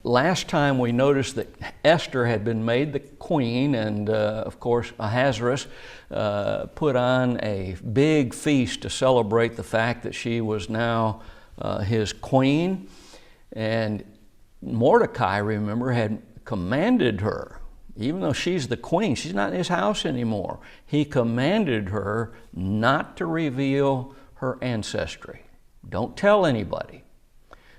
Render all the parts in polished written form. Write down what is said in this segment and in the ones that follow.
last time we noticed that Esther had been made the queen, and of course Ahasuerus put on a big feast to celebrate the fact that she was now his queen. And Mordecai, remember, had commanded her, even though she's the queen, she's not in his house anymore, he commanded her not to reveal her ancestry. Don't tell anybody.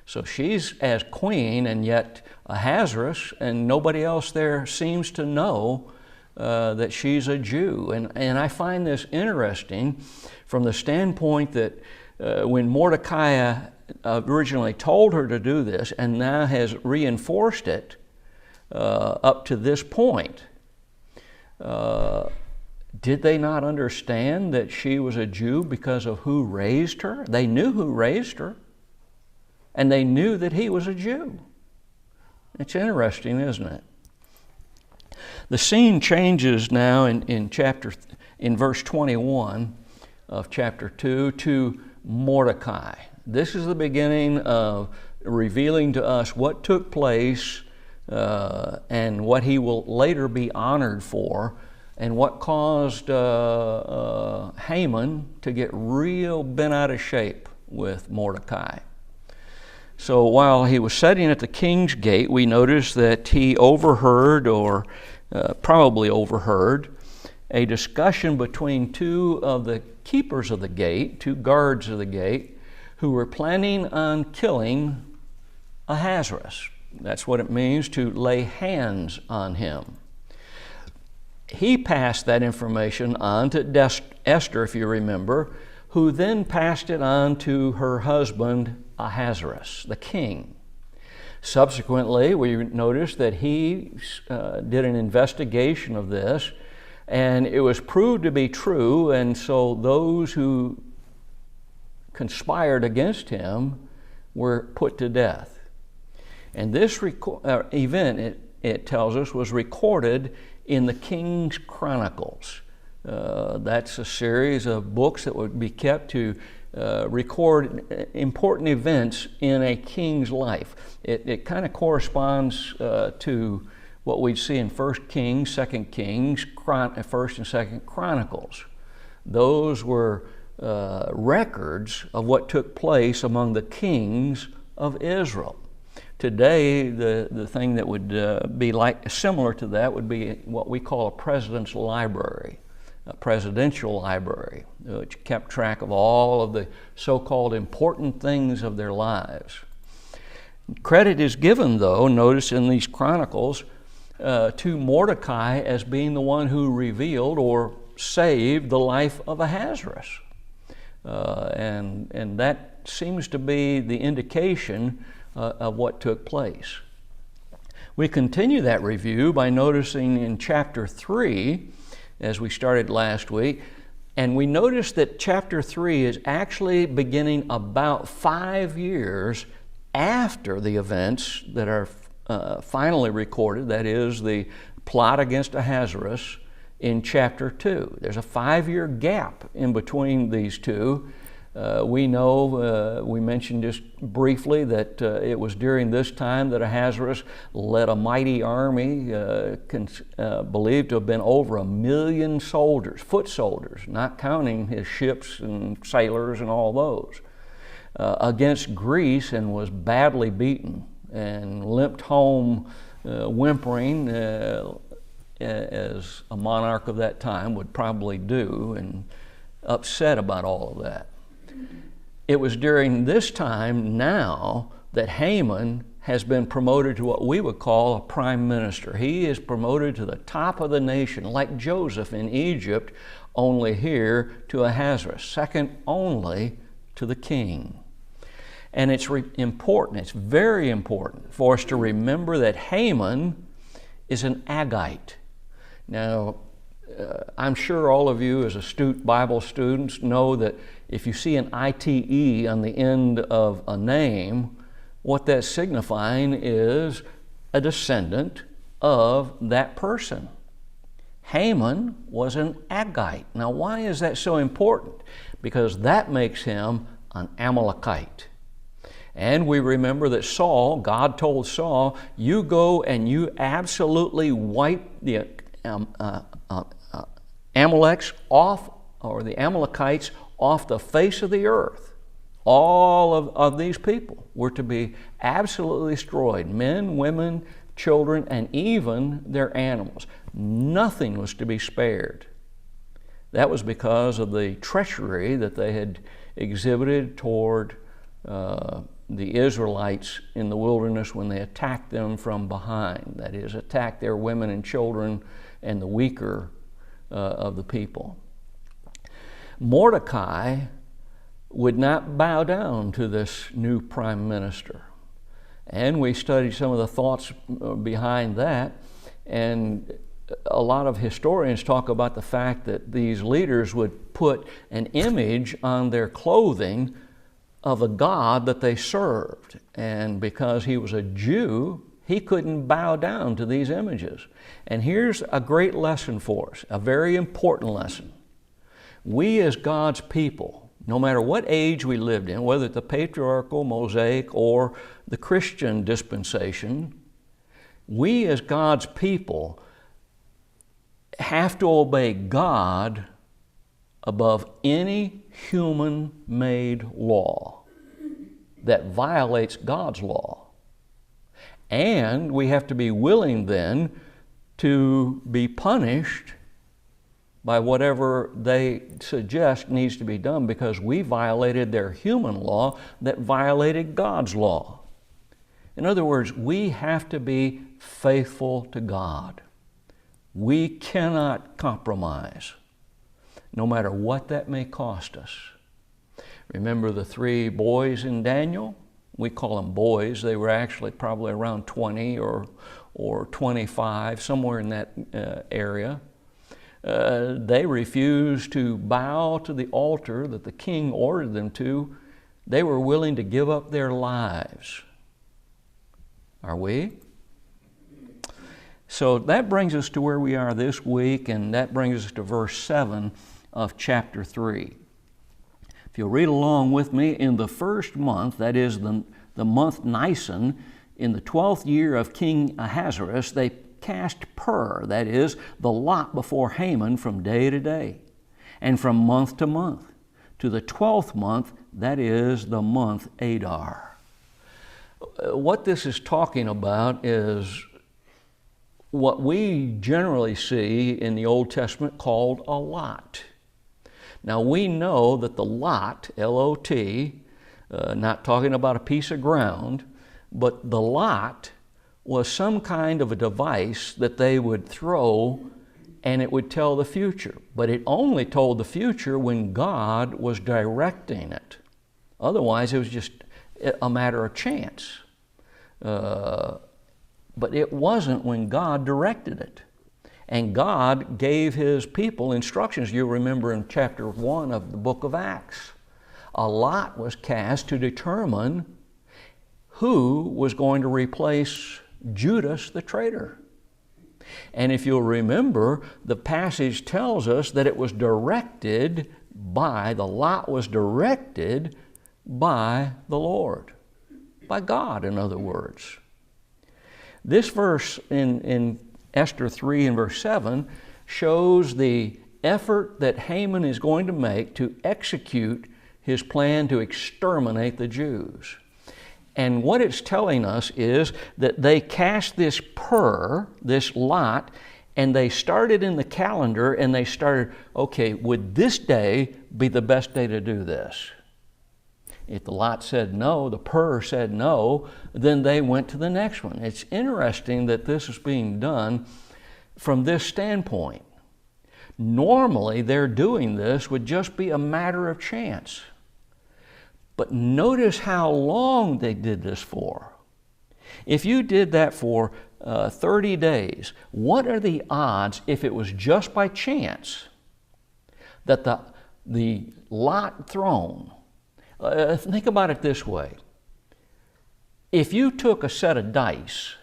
So she's as queen, and yet Ahasuerus and nobody else there seems to know that she's a Jew. And I find this interesting from the standpoint that when Mordecai originally told her to do this and now has reinforced it up to this point, did they not understand that she was a Jew because of who raised her? They knew who raised her, and they knew that he was a Jew. It's interesting, isn't it? The scene changes now in verse 21 of chapter 2 to Mordecai. This is the beginning of revealing to us what took place and what he will later be honored for, and what caused Haman to get real bent out of shape with Mordecai. So while he was sitting at the king's gate, we notice that he overheard, or probably overheard, a discussion between two of the keepers of the gate, two guards of the gate, who were planning on killing Ahasuerus. That's what it means to lay hands on him. He passed that information on to Esther, if you remember, who then passed it on to her husband Ahasuerus, the king. Subsequently, we noticed that he did an investigation of this, and it was proved to be true, and so those who conspired against him were put to death. And this event, it tells us, was recorded in the King's Chronicles. That's a series of books that would be kept to record important events in a king's life. It kind of corresponds to what we'd see in 1 Kings, 2 Kings, 1st and 2nd Chronicles. Those were records of what took place among the kings of Israel. Today, the thing that would be similar to that would be what we call a president's library, a presidential library, which kept track of all of the so-called important things of their lives. Credit is given, though, notice in these chronicles, to Mordecai as being the one who revealed or saved the life of Ahasuerus. And that seems to be the indication of what took place. We continue that review by noticing in chapter 3, as we started last week, and we notice that chapter 3 is actually beginning about 5 years after the events that are finally recorded, that is, the plot against Ahasuerus in chapter 2. There's a 5-year gap in between these two. We know, we mentioned just briefly that it was during this time that Ahasuerus led a mighty army, believed to have been over 1 million soldiers, foot soldiers, not counting his ships and sailors and all those, against Greece, and was badly beaten and limped home whimpering, as a monarch of that time would probably do, and upset about all of that. It was during this time now that Haman has been promoted to what we would call a prime minister. He is promoted to the top of the nation, like Joseph in Egypt, only here to Ahasuerus, second only to the king. And it's important, it's very important for us to remember that Haman is an Agite. Now, I'm sure all of you as astute Bible students know that if you see an ITE on the end of a name, what that's signifying is a descendant of that person. Haman was an Agite. Now, why is that so important? Because that makes him an Amalekite. And we remember that God told Saul, you go and you absolutely wipe the Amalekites off, or the Amalekites off the face of the earth. All of these people were to be absolutely destroyed. Men, women, children, and even their animals. Nothing was to be spared. That was because of the treachery that they had exhibited toward the Israelites in the wilderness when they attacked them from behind. That is, attacked their women and children and the weaker of the people. Mordecai would not bow down to this new prime minister. And we studied some of the thoughts behind that, and a lot of historians talk about the fact that these leaders would put an image on their clothing of a god that they served. And because he was a Jew, he couldn't bow down to these images. And here's a great lesson for us, a very important lesson. We as God's people, no matter what age we lived in, whether it's the patriarchal, Mosaic, or the Christian dispensation, we as God's people have to obey God above any human-made law that violates God's law. And we have to be willing then to be punished by whatever they suggest needs to be done because we violated their human law that violated God's law. In other words, we have to be faithful to God. We cannot compromise, no matter what that may cost us. Remember the 3 boys in Daniel? We call them boys. They were actually probably around 20 or 25, somewhere in that area. They refused to bow to the altar that the king ordered them to. They were willing to give up their lives. Are we? So that brings us to where we are this week, and that brings us to verse 7 of chapter 3. If you'll read along with me, in the first month, that is the month Nisan, in the 12th year of King Ahasuerus, they cast pur, that is, the lot before Haman from day to day, and from month to month, to the 12th month, that is the month Adar. What this is talking about is what we generally see in the Old Testament called a lot. Now we know that the lot, L-O-T, not talking about a piece of ground, but the lot was some kind of a device that they would throw and it would tell the future. But it only told the future when God was directing it. Otherwise, it was just a matter of chance. But it wasn't when God directed it. And God gave His people instructions. You'll remember in chapter 1 of the book of Acts. A lot was cast to determine who was going to replace Judas the traitor. And if you'll remember, the passage tells us that it was directed by, the lot was directed by the Lord. By God, in other words. This verse in Esther 3 and verse 7 shows the effort that Haman is going to make to execute his plan to exterminate the Jews. And what it's telling us is that they cast this pur, this lot, and they started in the calendar and they started, okay, would this day be the best day to do this? If the lot said no, the pur said no, then they went to the next one. It's interesting that this is being done from this standpoint. Normally, their doing this would just be a matter of chance. But notice how long they did this for. If you did that for 30 days, what are the odds, if it was just by chance, that the lot thrown, think about it this way. If you took a set of dice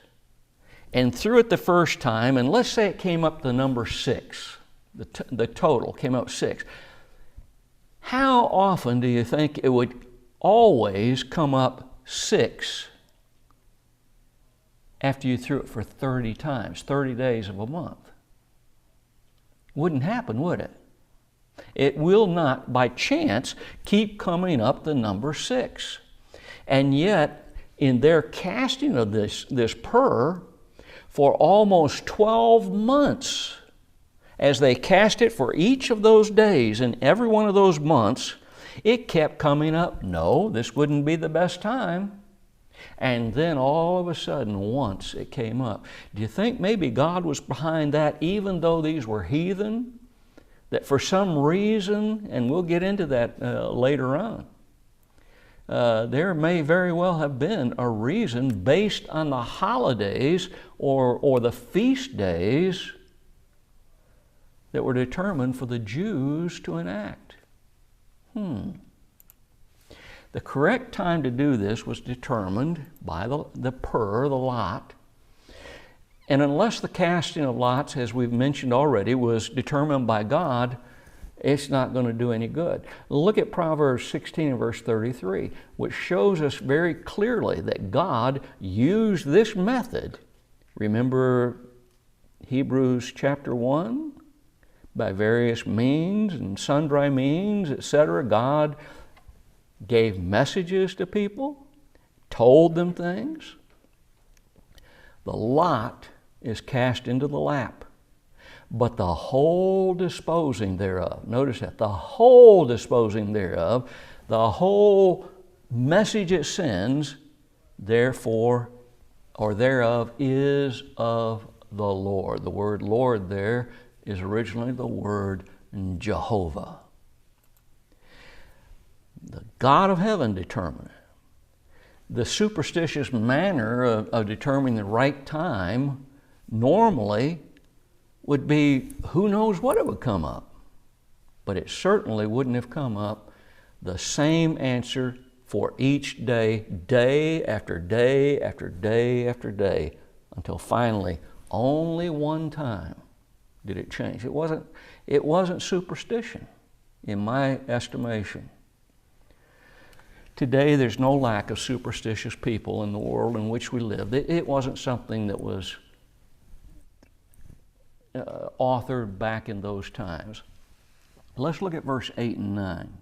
and threw it the first time, and let's say it came up to number 6, the total came up 6, how often do you think it would always come up 6 after you threw it for 30 times, 30 days of a month? Wouldn't happen, would it? It will not, by chance, keep coming up the number 6. And yet, in their casting of this pur, for almost 12 months, as they cast it for each of those days in every one of those months, it kept coming up. No, this wouldn't be the best time. And then all of a sudden, once it came up. Do you think maybe God was behind that, even though these were heathen? That for some reason, and we'll get into that later on, there may very well have been a reason based on the holidays or the feast days that were determined for the Jews to enact. The correct time to do this was determined by the pur, the lot. And unless the casting of lots, as we've mentioned already, was determined by God, it's not going to do any good. Look at Proverbs 16 and verse 33, which shows us very clearly that God used this method. Remember Hebrews chapter 1? By various means and sundry means, etc., God gave messages to people, told them things. The lot is cast into the lap, but the whole disposing thereof, notice that, the whole disposing thereof, the whole message it sends, therefore, or thereof, is of the Lord. The word Lord there is originally the word Jehovah. The God of heaven determined it. The superstitious manner of determining the right time normally would be, who knows what it would come up. But it certainly wouldn't have come up the same answer for each day, day after day after day after day, until finally, only one time did it change. It wasn't superstition, in my estimation. Today, there's no lack of superstitious people in the world in which we live. It wasn't something that was authored back in those times. Let's look at verse 8 and 9.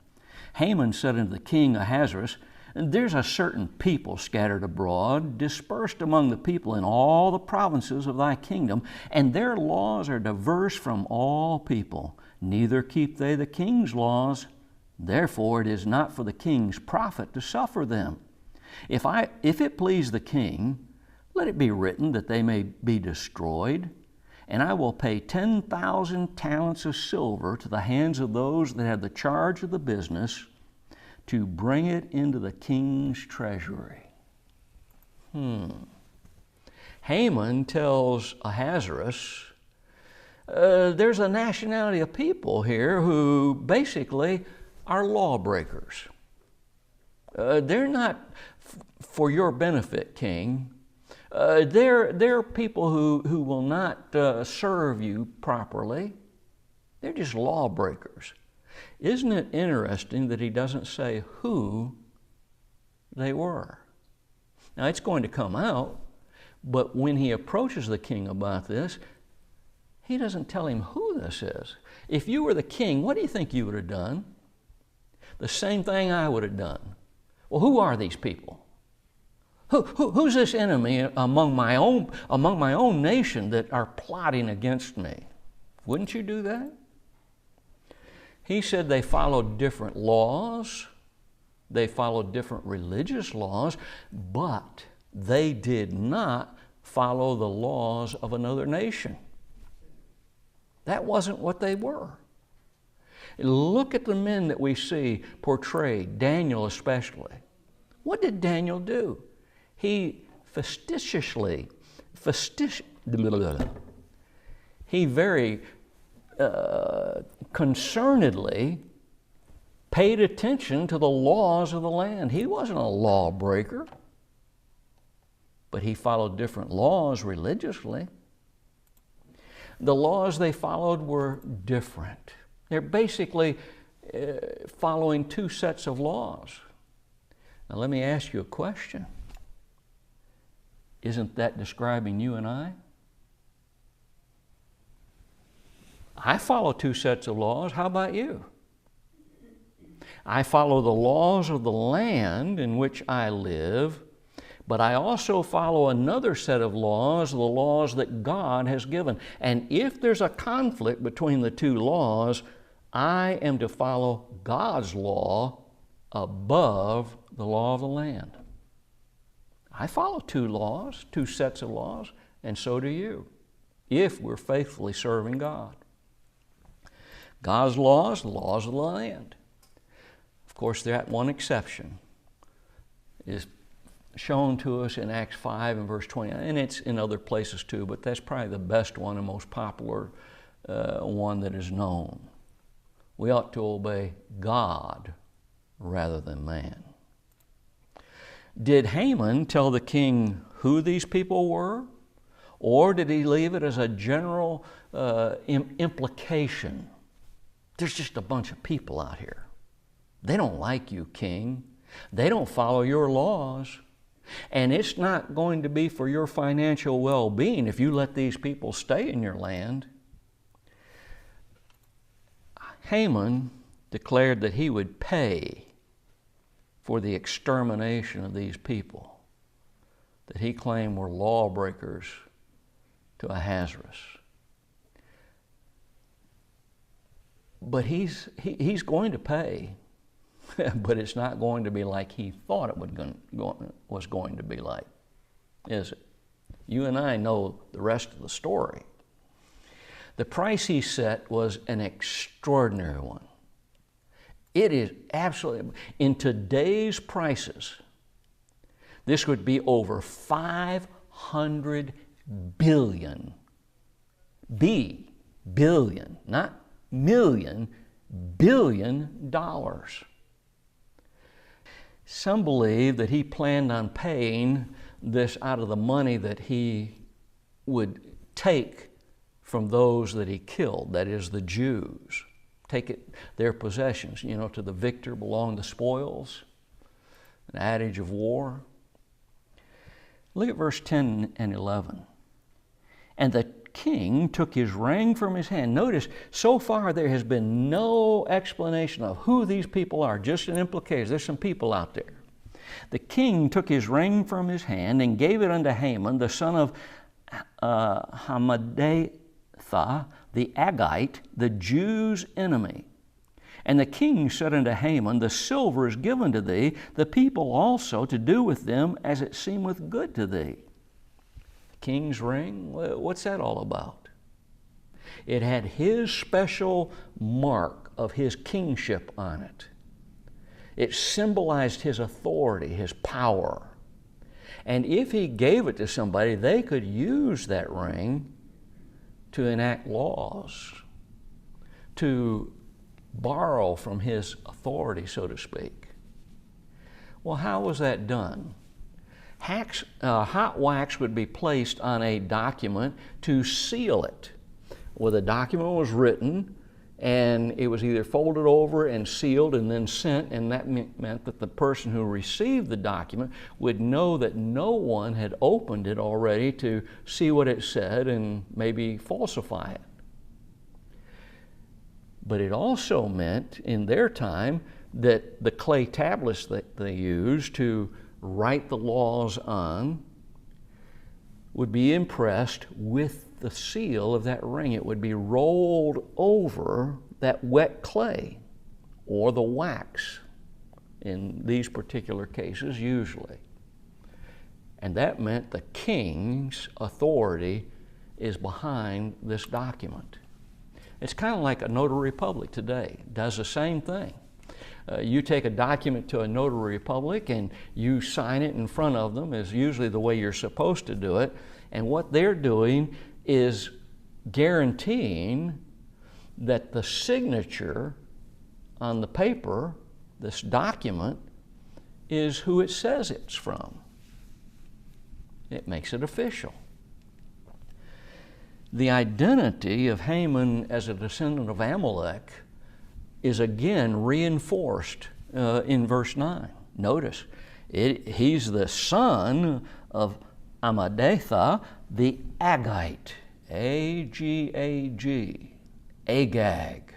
Haman said unto the king Ahasuerus, there's a certain people scattered abroad, dispersed among the people in all the provinces of thy kingdom, and their laws are diverse from all people. Neither keep they the king's laws. Therefore it is not for the king's profit to suffer them. If it please the king, let it be written that they may be destroyed, and I will pay 10,000 talents of silver to the hands of those that have the charge of the business, to bring it into the king's treasury. Haman tells Ahasuerus, there's a nationality of people here who basically are lawbreakers. They're not for your benefit, king. They're people who will not serve you properly. They're just lawbreakers. Isn't it interesting that he doesn't say who they were? Now, it's going to come out, but when he approaches the king about this, he doesn't tell him who this is. If you were the king, what do you think you would have done? The same thing I would have done. Well, who are these people? Who's this enemy among my own nation that are plotting against me? Wouldn't you do that? He said they followed different laws. They followed different religious laws, but they did not follow the laws of another nation. That wasn't what they were. Look at the men that we see portrayed, Daniel especially. What did Daniel do? He he very concernedly paid attention to the laws of the land. He wasn't a lawbreaker, but he followed different laws religiously. The laws they followed were different. They're basically following two sets of laws. Now let me ask you a question. Isn't that describing you and I? I follow two sets of laws. How about you? I follow the laws of the land in which I live, but I also follow another set of laws, the laws that God has given. And if there's a conflict between the two laws, I am to follow God's law above the law of the land. I follow two laws, two sets of laws, and so do you, if we're faithfully serving God. God's laws, the laws of the land. Of course, that one exception is shown to us in Acts 5 and verse 20, and it's in other places too, but that's probably the best one and most popular one that is known. We ought to obey God rather than man. Did Haman tell the king who these people were, or did he leave it as a general implication? There's just a bunch of people out here. They don't like you, king. They don't follow your laws. And it's not going to be for your financial well-being if you let these people stay in your land. Haman declared that he would pay for the extermination of these people that he claimed were lawbreakers to Ahasuerus. But he's going to pay, but it's not going to be like he thought it was going to be like, is it? You and I know the rest of the story. The price he set was an extraordinary one. It is absolutely, in today's prices, this would be over 500 billion, billion, not million, billion dollars. Some believe that he planned on paying this out of the money that he would take from those that he killed, that is the Jews. Take it, their possessions. You know, to the victor belong the spoils, an adage of war. Look at verse 10 and 11. And the king took his ring from his hand. Notice, so far there has been no explanation of who these people are, just an implication. There's some people out there. The king took his ring from his hand and gave it unto Haman, the son of Hammedatha, the Agite, the Jews' enemy. And the king said unto Haman, the silver is given to thee, the people also to do with them as it seemeth good to thee. King's ring, what's that all about? It had his special mark of his kingship on it. It symbolized his authority, his power. And if he gave it to somebody, they could use that ring to enact laws, to borrow from his authority, so to speak. Well, how was that done? Hot wax would be placed on a document to seal it. Well, the document was written, and it was either folded over and sealed and then sent, and that meant that the person who received the document would know that no one had opened it already to see what it said and maybe falsify it. But it also meant, in their time, that the clay tablets that they used to write the laws on would be impressed with the seal of that ring. It would be rolled over that wet clay, or the wax in these particular cases usually. And that meant the king's authority is behind this document. It's kind of like a notary public today. It does the same thing. You take a document to a notary public and you sign it in front of them, is usually the way you're supposed to do it. And what they're doing is guaranteeing that the signature on the paper, this document, is who it says it's from. It makes it official. The identity of Haman as a descendant of Amalek is again reinforced in verse 9. Notice, He's the son of Amadatha the Agagite, A-G-A-G, Agag,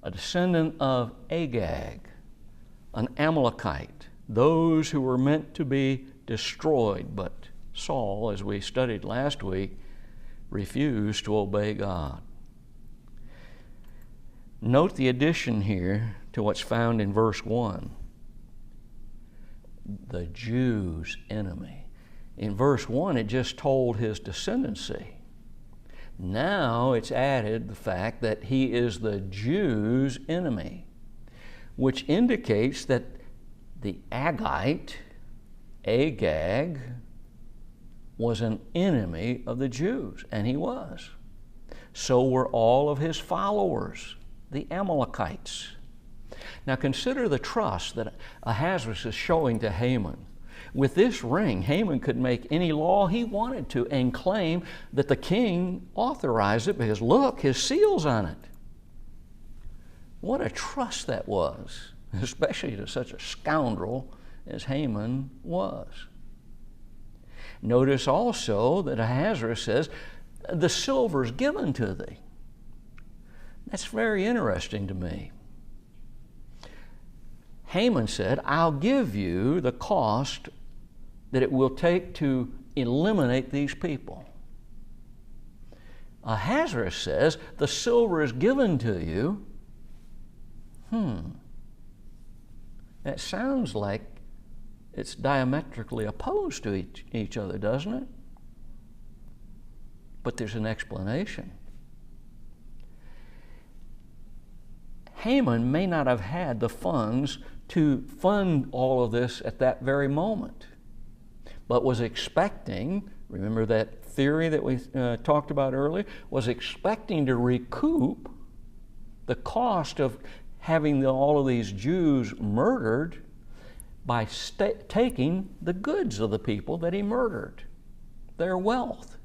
a descendant of Agag, an Amalekite, those who were meant to be destroyed. But Saul, as we studied last week, refused to obey God. Note the addition here to what's found in verse 1. The Jews' enemy. In verse 1, it just told his descendancy. Now it's added the fact that he is the Jews' enemy, which indicates that the Agagite, Agag, was an enemy of the Jews, and he was. So were all of his followers, the Amalekites. Now consider the trust that Ahasuerus is showing to Haman. With this ring, Haman could make any law he wanted to and claim that the king authorized it because look, his seal's on it. What a trust that was, especially to such a scoundrel as Haman was. Notice also that Ahasuerus says, the silver's given to thee. That's very interesting to me. Haman said, I'll give you the cost that it will take to eliminate these people. Ahasuerus says, the silver is given to you. That sounds like it's diametrically opposed to each other, doesn't it? But there's an explanation. Haman may not have had the funds to fund all of this at that very moment, but was expecting, remember that theory that we talked about earlier, was expecting to recoup the cost of having all of these Jews murdered by taking the goods of the people that he murdered, their wealth.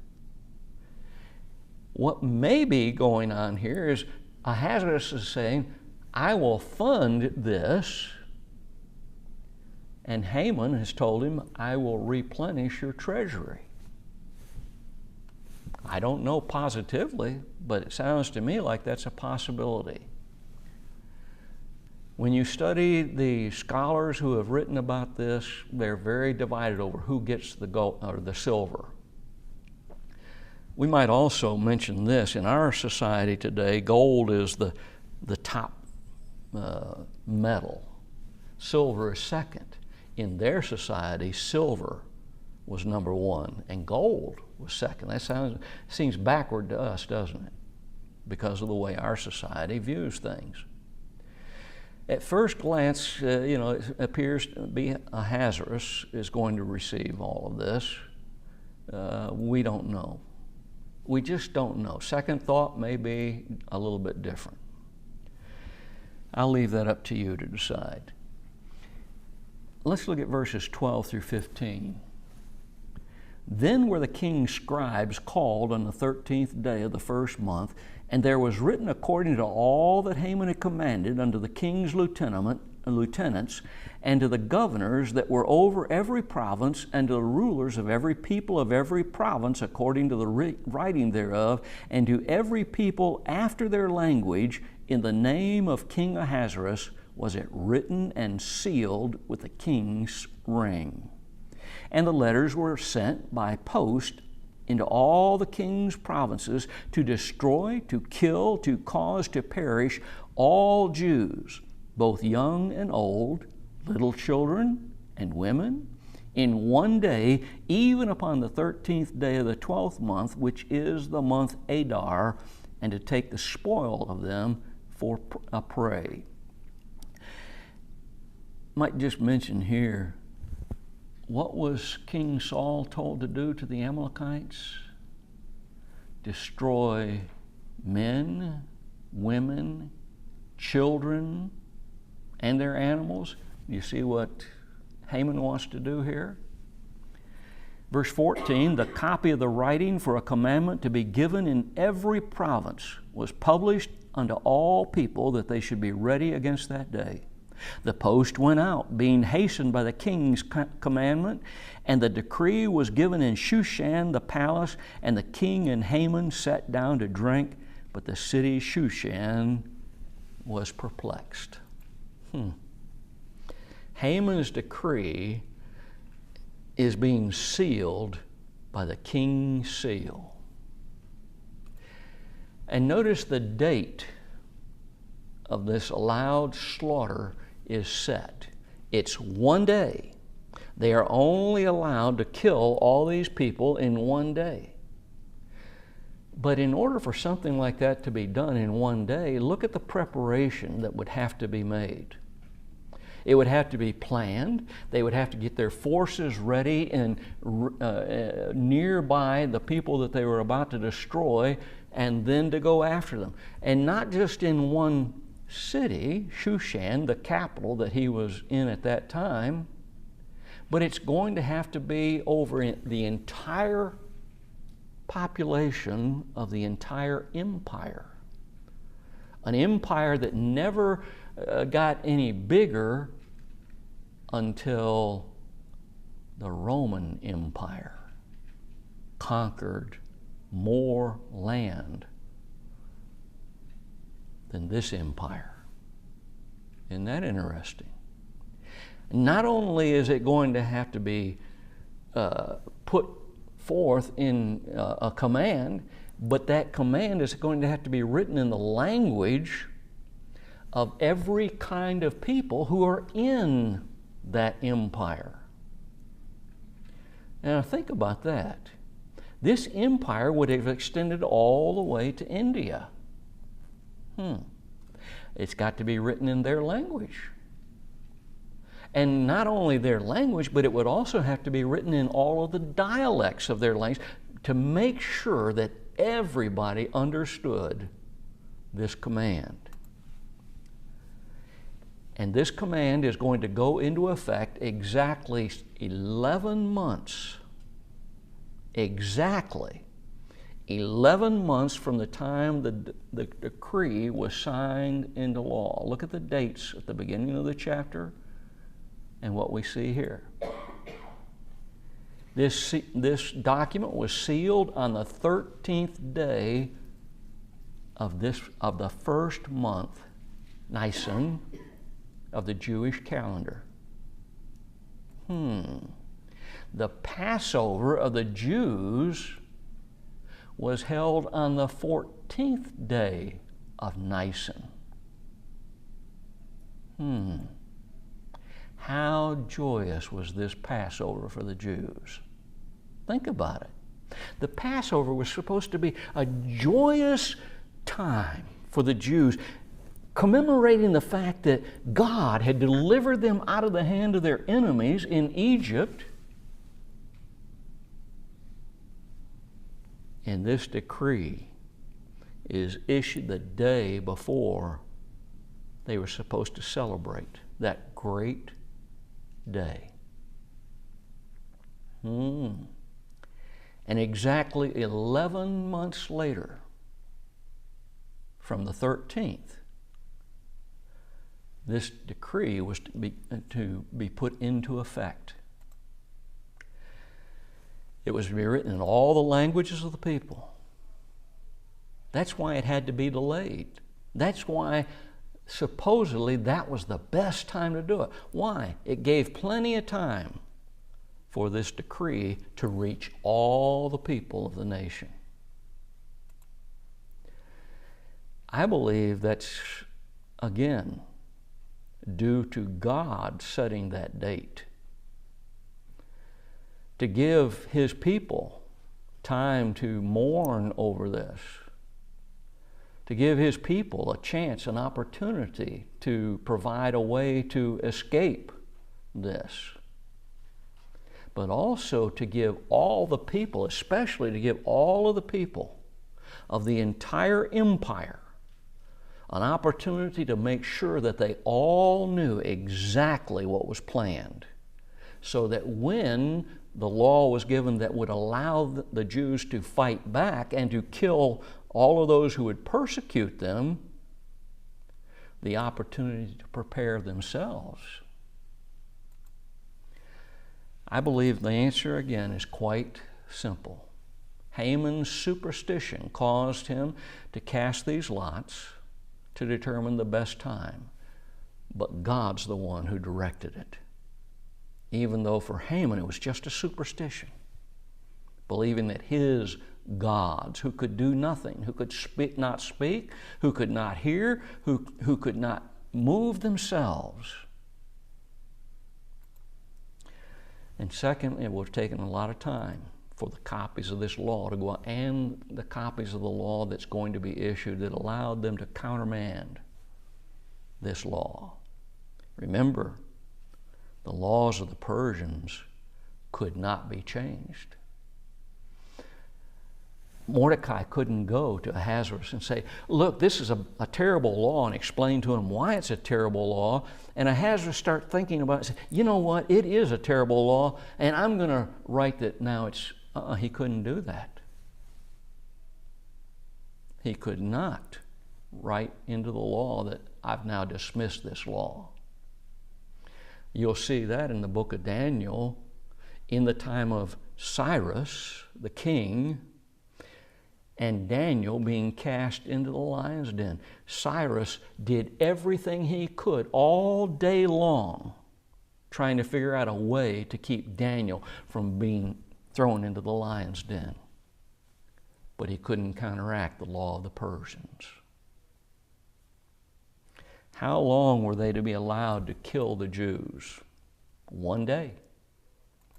What may be going on here is Ahasuerus is saying, I will fund this, and Haman has told him, I will replenish your treasury. I don't know positively, but it sounds to me like that's a possibility. When you study the scholars who have written about this, they're very divided over who gets the gold or the silver. We might also mention this. In our society today, gold is the top metal. Silver is second. In their society, silver was number one, and gold was second. That seems backward to us, doesn't it? Because of the way our society views things. At first glance, it appears to be Ahasuerus is going to receive all of this. We don't know. We just don't know. Second thought may be a little bit different. I'll leave that up to you to decide. Let's look at verses 12 through 15. Then were the king's scribes called on the 13th day of the first month, and there was written according to all that Haman had commanded unto the king's lieutenants, and to the governors that were over every province, and to the rulers of every people of every province according to the writing thereof, and to every people after their language, in the name of King Ahasuerus was it written and sealed with the king's ring. And the letters were sent by post into all the king's provinces to destroy, to kill, to cause to perish all Jews, both young and old, little children and women, in one day, even upon the 13th day of the 12th month, which is the month Adar, and to take the spoil of them for a prey. Might just mention here, what was King Saul told to do to the Amalekites? Destroy men, women, children, and their animals. You see what Haman wants to do here? Verse 14, the copy of the writing for a commandment to be given in every province was published unto all people that they should be ready against that day. The post went out, being hastened by the king's commandment, and the decree was given in Shushan the palace, and the king and Haman sat down to drink, but the city Shushan was perplexed. Haman's decree is being sealed by the king's seal. And notice the date of this allowed slaughter is set. It's 1 day. They are only allowed to kill all these people in 1 day. But in order for something like that to be done in 1 day, look at the preparation that would have to be made. It would have to be planned. They would have to get their forces ready and nearby the people that they were about to destroy, and then to go after them. And not just in one city, Shushan, the capital that he was in at that time, but it's going to have to be over the entire population of the entire empire. An empire that never got any bigger until the Roman Empire conquered more land than this empire. Isn't that interesting? Not only is it going to have to be put forth in a command, but that command is going to have to be written in the language of every kind of people who are in that empire. Now think about that. This empire would have extended all the way to India. It's got to be written in their language. And not only their language, but it would also have to be written in all of the dialects of their language to make sure that everybody understood this command. And this command is going to go into effect exactly 11 months. Exactly 11 months from the time the decree was signed into law. Look at the dates at the beginning of the chapter and what we see here. This document was sealed on the 13th day of the first month, Nisan, of the Jewish calendar. The Passover of the Jews was held on the 14th day of Nisan. How joyous was this Passover for the Jews? Think about it. The Passover was supposed to be a joyous time for the Jews, commemorating the fact that God had delivered them out of the hand of their enemies in Egypt. And this decree is issued the day before they were supposed to celebrate that great day. And exactly 11 months later, from the 13th, this decree was to be put into effect. It was to be written in all the languages of the people. That's why it had to be delayed. That's why supposedly that was the best time to do it. Why? It gave plenty of time for this decree to reach all the people of the nation. I believe that's, again, due to God setting that date, to give His people time to mourn over this, to give His people a chance, an opportunity to provide a way to escape this, but also to give all the people, especially to give all of the people of the entire empire, an opportunity to make sure that they all knew exactly what was planned, so that when the law was given that would allow the Jews to fight back and to kill all of those who would persecute them, the opportunity to prepare themselves? I believe the answer again is quite simple. Haman's superstition caused him to cast these lots to determine the best time, but God's the one who directed it. Even though for Haman it was just a superstition, believing that his gods, who could do nothing, who could not speak, who could not hear, who could not move themselves. And secondly, it would have taken a lot of time for the copies of this law to go out, and the copies of the law that's going to be issued that allowed them to countermand this law. Remember, the laws of the Persians could not be changed. Mordecai couldn't go to Ahasuerus and say, look, this is a terrible law, and explain to him why it's a terrible law. And Ahasuerus start thinking about it and say, you know what, it is a terrible law, and I'm going to write that now it's, he couldn't do that. He could not write into the law that I've now dismissed this law. You'll see that in the book of Daniel, in the time of Cyrus, the king, and Daniel being cast into the lion's den. Cyrus did everything he could all day long trying to figure out a way to keep Daniel from being thrown into the lion's den. But he couldn't counteract the law of the Persians. How long were they to be allowed to kill the Jews? 1 day.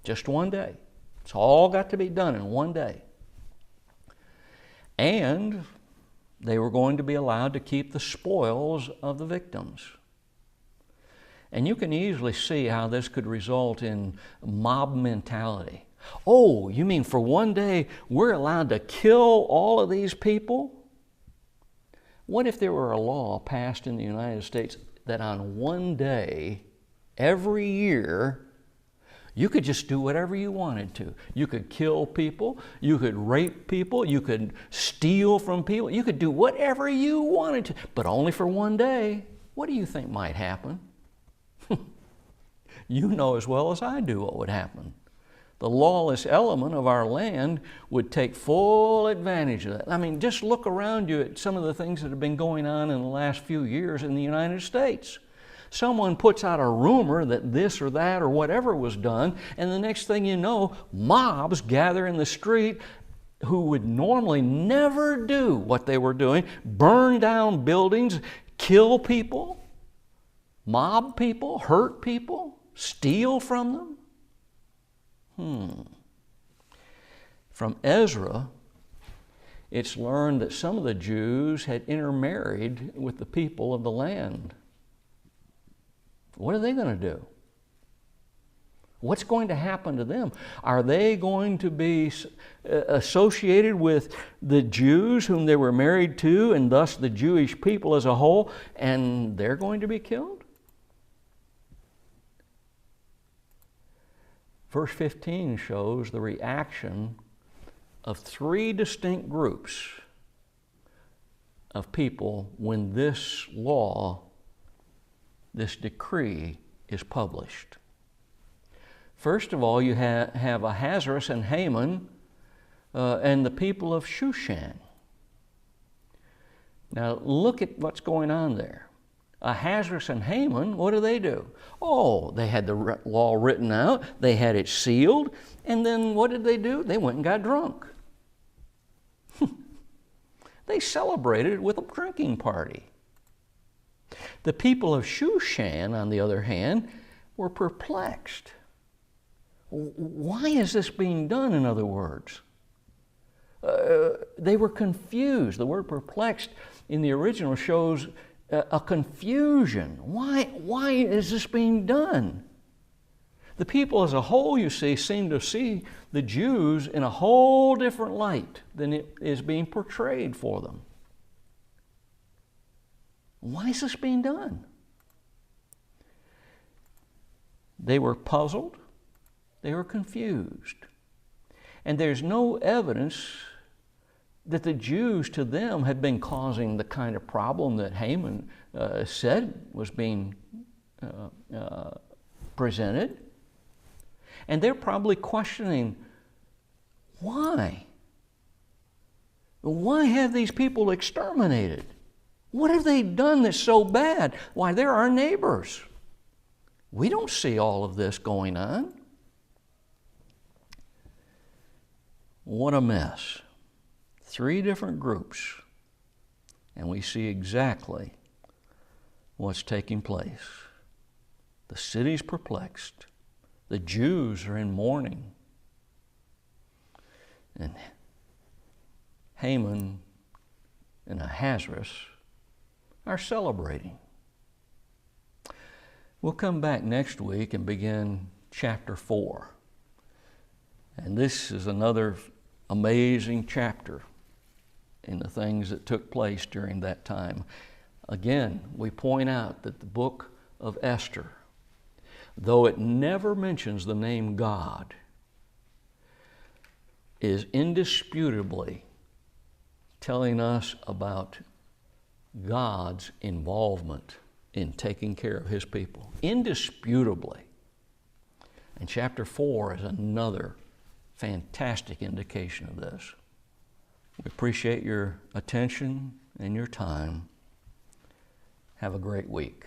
Just 1 day. It's all got to be done in 1 day. And they were going to be allowed to keep the spoils of the victims. And you can easily see how this could result in mob mentality. Oh, you mean for 1 day we're allowed to kill all of these people? What if there were a law passed in the United States that on 1 day, every year, you could just do whatever you wanted to. You could kill people, you could rape people, you could steal from people, you could do whatever you wanted to, but only for 1 day. What do you think might happen? You know as well as I do what would happen. The lawless element of our land would take full advantage of that. I mean, just look around you at some of the things that have been going on in the last few years in the United States. Someone puts out a rumor that this or that or whatever was done, and the next thing you know, mobs gather in the street who would normally never do what they were doing, burn down buildings, kill people, mob people, hurt people, steal from them. From Ezra, it's learned that some of the Jews had intermarried with the people of the land. What are they going to do? What's going to happen to them? Are they going to be associated with the Jews whom they were married to, and thus the Jewish people as a whole, and they're going to be killed? Verse 15 shows the reaction of 3 distinct groups of people when this law, this decree, is published. First of all, you have Ahasuerus and Haman and the people of Shushan. Now look at what's going on there. Ahasuerus and Haman, what do? Oh, they had the law written out, they had it sealed, and then what did they do? They went and got drunk. They celebrated with a drinking party. The people of Shushan, on the other hand, were perplexed. Why is this being done, in other words? They were confused. The word perplexed in the original shows a confusion. Why is this being done? The people as a whole, you see, seem to see the Jews in a whole different light than it is being portrayed for them. Why is this being done? They were puzzled. They were confused. And there's no evidence that the Jews to them had been causing the kind of problem that Haman said was being presented. And they're probably questioning, why? Why have these people exterminated? What have they done that's so bad? Why, they're our neighbors. We don't see all of this going on. What a mess. 3 different groups, and we see exactly what's taking place. The city's perplexed. The Jews are in mourning. And Haman and Ahasuerus are celebrating. We'll come back next week and begin chapter 4. And this is another amazing chapter in the things that took place during that time. Again, we point out that the book of Esther, though it never mentions the name God, is indisputably telling us about God's involvement in taking care of His people. Indisputably. And chapter 4 is another fantastic indication of this. We appreciate your attention and your time. Have a great week.